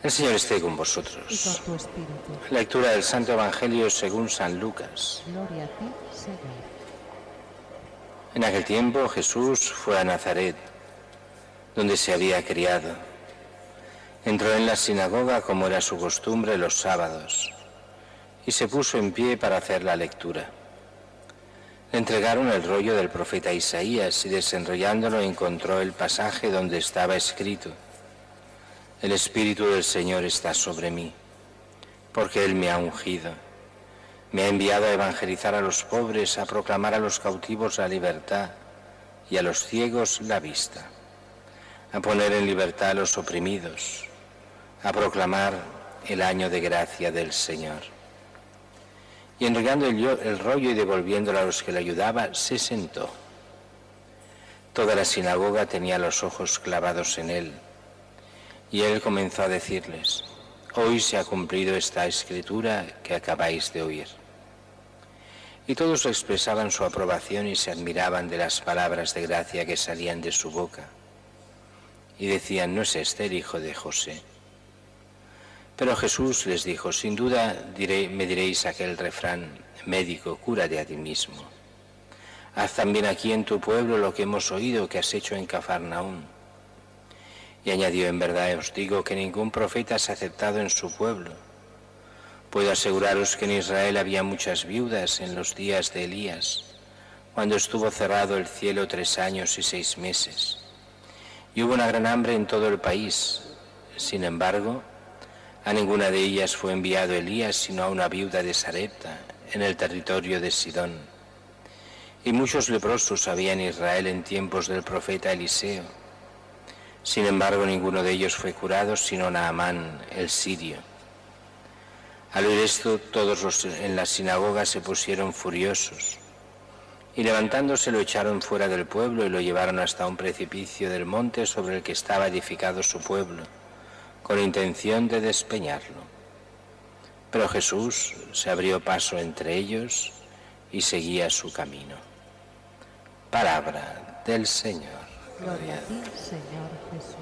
El Señor esté con y vosotros. con tu espíritu. Lectura del Santo Evangelio según San Lucas. Gloria a ti, Señor. En aquel tiempo Jesús fue a Nazaret, donde se había criado. Entró en la sinagoga como era su costumbre los sábados y se puso en pie para hacer la lectura. Le entregaron el rollo del profeta Isaías y desenrollándolo encontró el pasaje donde estaba escrito: El Espíritu del Señor está sobre mí, porque Él me ha ungido. Me ha enviado a evangelizar a los pobres, a proclamar a los cautivos la libertad y a los ciegos la vista, a poner en libertad a los oprimidos, a proclamar el año de gracia del Señor. Y enrollando el rollo y devolviéndolo a los que le ayudaban, se sentó. Toda la sinagoga tenía los ojos clavados en él. Y él comenzó a decirles: Hoy se ha cumplido esta escritura que acabáis de oír. Y todos expresaban su aprobación y se admiraban de las palabras de gracia que salían de su boca. Y decían: ¿no es este el hijo de José? Pero Jesús les dijo: sin duda me diréis aquel refrán: médico, cúrate a ti mismo. Haz también aquí en tu pueblo lo que hemos oído que has hecho en Cafarnaúm. Y añadió: en verdad os digo que ningún profeta es aceptado en su pueblo. Puedo aseguraros que en Israel había muchas viudas en los días de Elías, cuando estuvo cerrado el cielo 3 años y 6 meses. Y hubo una gran hambre en todo el país. Sin embargo, a ninguna de ellas fue enviado Elías, sino a una viuda de Sarepta, en el territorio de Sidón. Y muchos leprosos había en Israel en tiempos del profeta Eliseo. Sin embargo, ninguno de ellos fue curado, sino Naamán, el sirio. Al oír esto, todos los en la sinagoga se pusieron furiosos, y levantándose lo echaron fuera del pueblo y lo llevaron hasta un precipicio del monte sobre el que estaba edificado su pueblo, con intención de despeñarlo. Pero Jesús se abrió paso entre ellos y seguía su camino. Palabra del Señor. Gloria a ti, Señor Jesús.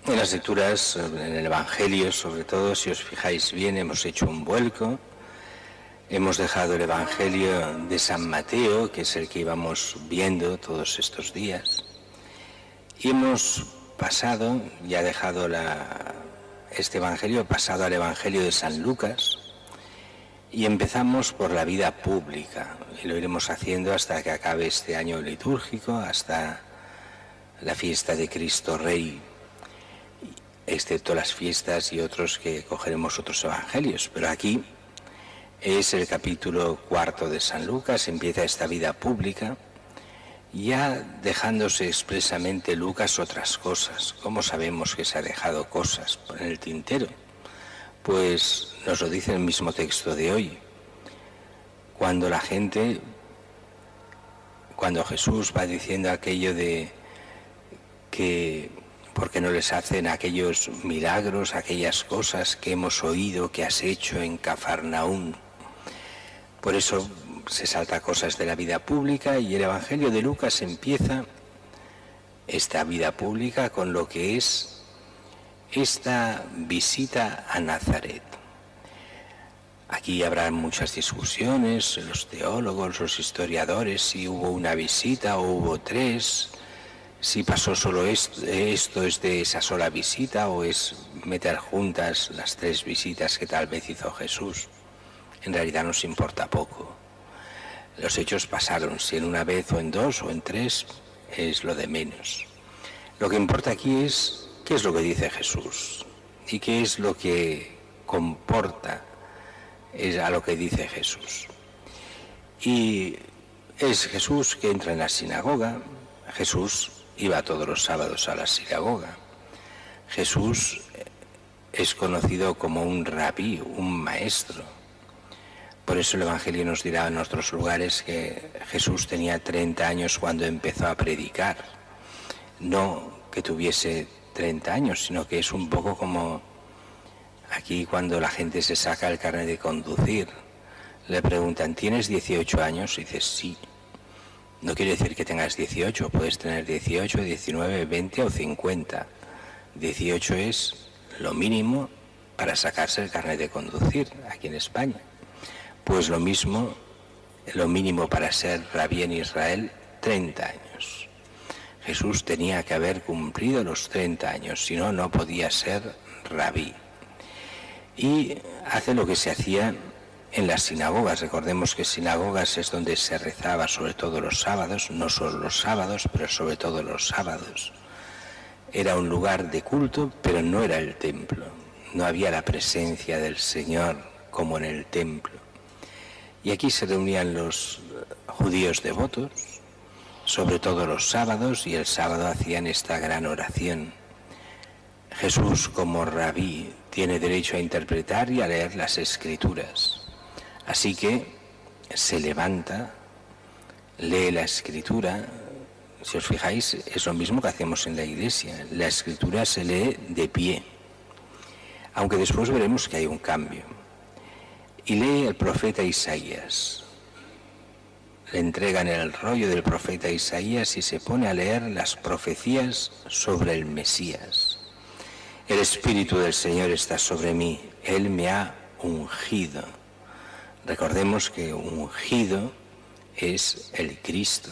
En las lecturas, en el Evangelio sobre todo, si os fijáis bien, hemos hecho un vuelco. Hemos dejado el Evangelio de San Mateo, que es el que íbamos viendo todos estos días. Y hemos pasado, ya dejado este Evangelio, pasado al Evangelio de San Lucas. Y empezamos por la vida pública. Y lo iremos haciendo hasta que acabe este año litúrgico, hasta la fiesta de Cristo Rey, excepto las fiestas y otros que cogeremos otros evangelios. Pero aquí es el capítulo 4 de San Lucas, empieza esta vida pública, ya dejándose expresamente Lucas otras cosas. ¿Cómo sabemos que se ha dejado cosas en el tintero? Pues nos lo dice el mismo texto de hoy. Cuando Jesús va diciendo aquello de que ¿por qué no les hacen aquellos milagros, aquellas cosas que hemos oído que has hecho en Cafarnaúm? Por eso se salta cosas de la vida pública y el Evangelio de Lucas empieza esta vida pública con lo que es esta visita a Nazaret. Aquí habrá muchas discusiones, los teólogos, los historiadores, si hubo una visita o hubo 3, si pasó solo esto es de esa sola visita o es meter juntas las 3 visitas que tal vez hizo Jesús. En realidad nos importa poco. Los hechos pasaron, si en una vez o en 2 o en 3, es lo de menos. Lo que importa aquí es qué es lo que dice Jesús y qué es lo que comporta a lo que dice Jesús. Y es Jesús que entra en la sinagoga. Jesús iba todos los sábados a la sinagoga. Jesús es conocido como un rabí, un maestro. Por eso el Evangelio nos dirá en otros lugares que Jesús tenía 30 años cuando empezó a predicar. No que tuviese 30 años, sino que es un poco como aquí cuando la gente se saca el carnet de conducir. Le preguntan: ¿tienes 18 años? Y dices: sí. No quiere decir que tengas 18, puedes tener 18, 19, 20 o 50. 18 es lo mínimo para sacarse el carnet de conducir aquí en España. Pues lo mismo, lo mínimo para ser rabí en Israel, 30 años. Jesús tenía que haber cumplido los 30 años, si no, no podía ser rabí. Y hace lo que se hacía en las sinagogas. Recordemos que sinagogas es donde se rezaba sobre todo los sábados, no solo los sábados, pero sobre todo los sábados. Era un lugar de culto, pero no era el templo. No había la presencia del Señor como en el templo. Y aquí se reunían los judíos devotos, sobre todo los sábados, y el sábado hacían esta gran oración. Jesús, como rabí, tiene derecho a interpretar y a leer las Escrituras. Así que se levanta, lee la Escritura. Si os fijáis, es lo mismo que hacemos en la Iglesia. La Escritura se lee de pie, aunque después veremos que hay un cambio. Y lee el profeta Isaías. Le entregan el rollo del profeta Isaías y se pone a leer las profecías sobre el Mesías. El Espíritu del Señor está sobre mí, Él me ha ungido. Recordemos que ungido es el Cristo,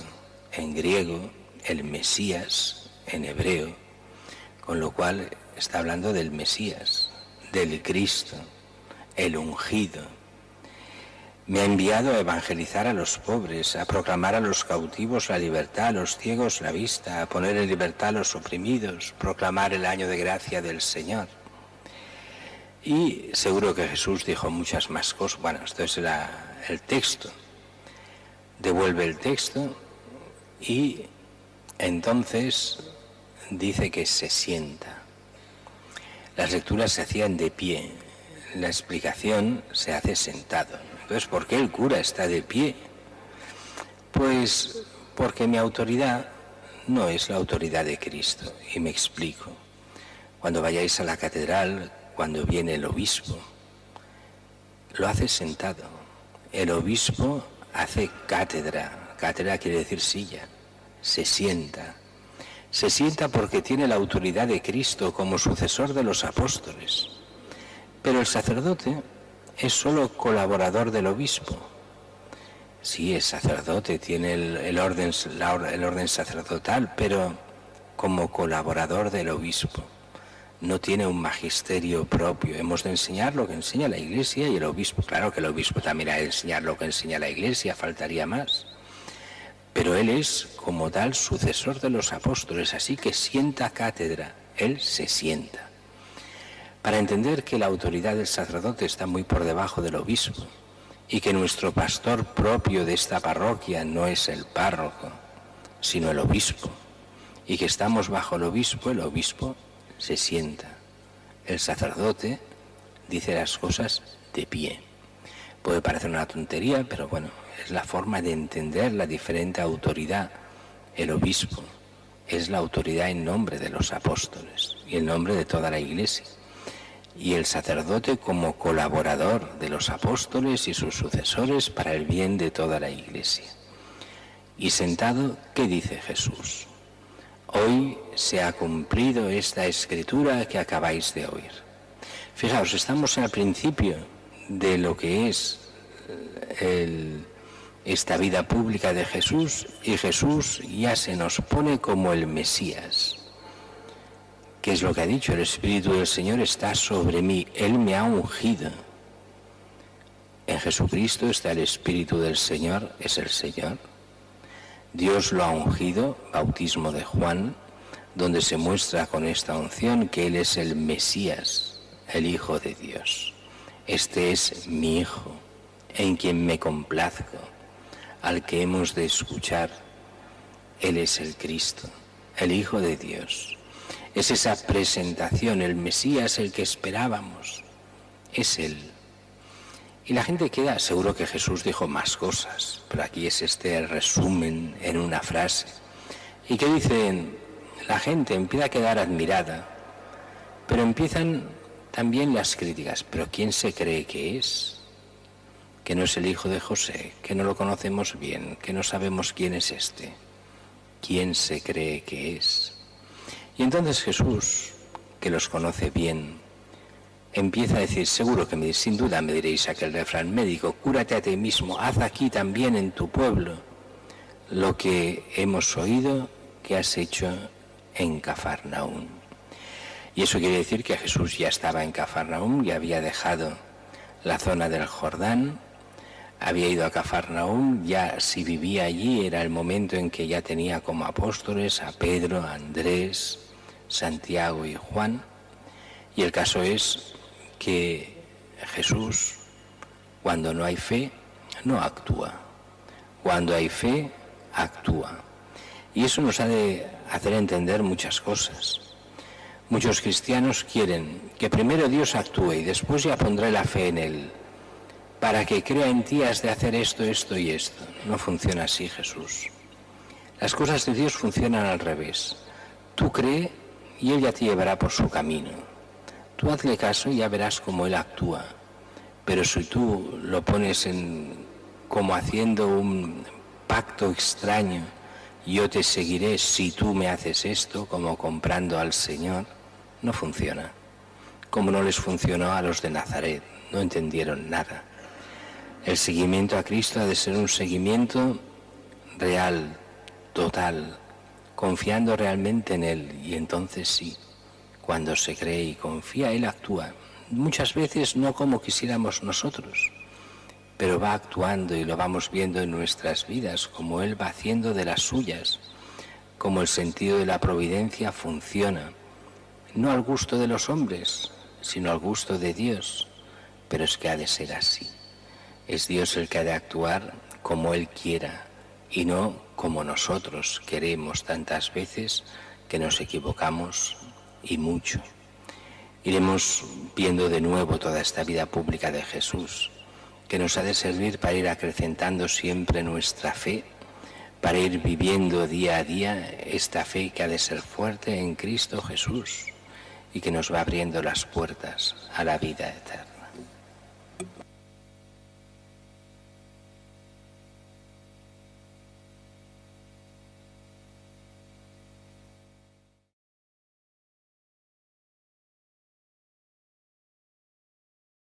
en griego, el Mesías, en hebreo, con lo cual está hablando del Mesías, del Cristo, el ungido. Me ha enviado a evangelizar a los pobres, a proclamar a los cautivos la libertad, a los ciegos la vista, a poner en libertad a los oprimidos, proclamar el año de gracia del Señor. Y seguro que Jesús dijo muchas más cosas. Bueno, esto es el texto. Devuelve el texto y entonces dice que se sienta. Las lecturas se hacían de pie, la explicación se hace sentado. Entonces, ¿por qué el cura está de pie? Pues porque mi autoridad no es la autoridad de Cristo. Y me explico. Cuando vayáis a la catedral, cuando viene el obispo, lo hace sentado. El obispo hace cátedra. Cátedra quiere decir silla. Se sienta. Se sienta porque tiene la autoridad de Cristo como sucesor de los apóstoles. Pero el sacerdote es solo colaborador del obispo. Sí, es sacerdote, tiene el orden sacerdotal, pero como colaborador del obispo. No tiene un magisterio propio. Hemos de enseñar lo que enseña la Iglesia y el obispo. Claro que el obispo también ha de enseñar lo que enseña la Iglesia, faltaría más. Pero él es, como tal, sucesor de los apóstoles, así que sienta cátedra. Él se sienta. Para entender que la autoridad del sacerdote está muy por debajo del obispo y que nuestro pastor propio de esta parroquia no es el párroco, sino el obispo, y que estamos bajo el obispo se sienta. El sacerdote dice las cosas de pie. Puede parecer una tontería, pero bueno, es la forma de entender la diferente autoridad. El obispo es la autoridad en nombre de los apóstoles y en nombre de toda la Iglesia. Y el sacerdote como colaborador de los apóstoles y sus sucesores para el bien de toda la Iglesia. Y sentado, ¿qué dice Jesús? Hoy se ha cumplido esta escritura que acabáis de oír. Fijaos, estamos al principio de lo que es esta vida pública de Jesús, y Jesús ya se nos pone como el Mesías. ¿Qué es lo que ha dicho? El Espíritu del Señor está sobre mí, Él me ha ungido. En Jesucristo está el Espíritu del Señor, es el Señor. Dios lo ha ungido, bautismo de Juan, donde se muestra con esta unción que Él es el Mesías, el Hijo de Dios. Este es mi Hijo, en quien me complazco, al que hemos de escuchar. Él es el Cristo, el Hijo de Dios. Es esa presentación, el Mesías, el que esperábamos. Es Él. Y la gente queda, seguro que Jesús dijo más cosas, pero aquí es este resumen en una frase. ¿Y qué dicen? La gente empieza a quedar admirada, pero empiezan también las críticas. ¿Pero quién se cree que es? que no es el hijo de José, que no lo conocemos bien, que no sabemos quién es este, quién se cree que es. Y entonces Jesús, que los conoce bien, empieza a decir, seguro que sin duda me diréis aquel refrán médico, cúrate a ti mismo, haz aquí también en tu pueblo lo que hemos oído que has hecho en Cafarnaúm. Y eso quiere decir que Jesús ya estaba en Cafarnaúm, ya había dejado la zona del Jordán, había ido a Cafarnaúm, ya si vivía allí era el momento en que ya tenía como apóstoles a Pedro, a Andrés, Santiago y Juan. Y el caso es que Jesús, cuando no hay fe, no actúa. Cuando hay fe, actúa. Y eso nos ha de hacer entender muchas cosas. Muchos cristianos quieren que primero Dios actúe y después ya pondré la fe en Él. Para que crea en ti has de hacer esto, esto y esto. No funciona así, Jesús. Las cosas de Dios funcionan al revés. Tú cree y Él ya te llevará por su camino. Tú hazle caso y ya verás cómo Él actúa. Pero si tú lo pones como haciendo un pacto extraño, yo te seguiré si tú me haces esto, como comprando al Señor, no funciona. Como no les funcionó a los de Nazaret, no entendieron nada. El seguimiento a Cristo ha de ser un seguimiento real, total, confiando realmente en Él. Y entonces sí, cuando se cree y confía, Él actúa. Muchas veces no como quisiéramos nosotros, pero va actuando y lo vamos viendo en nuestras vidas, como Él va haciendo de las suyas, como el sentido de la providencia funciona, no al gusto de los hombres, sino al gusto de Dios, pero es que ha de ser así. Es Dios el que ha de actuar como Él quiera y no como nosotros queremos tantas veces, que nos equivocamos y mucho. Iremos viendo de nuevo toda esta vida pública de Jesús, que nos ha de servir para ir acrecentando siempre nuestra fe, para ir viviendo día a día esta fe que ha de ser fuerte en Cristo Jesús y que nos va abriendo las puertas a la vida eterna.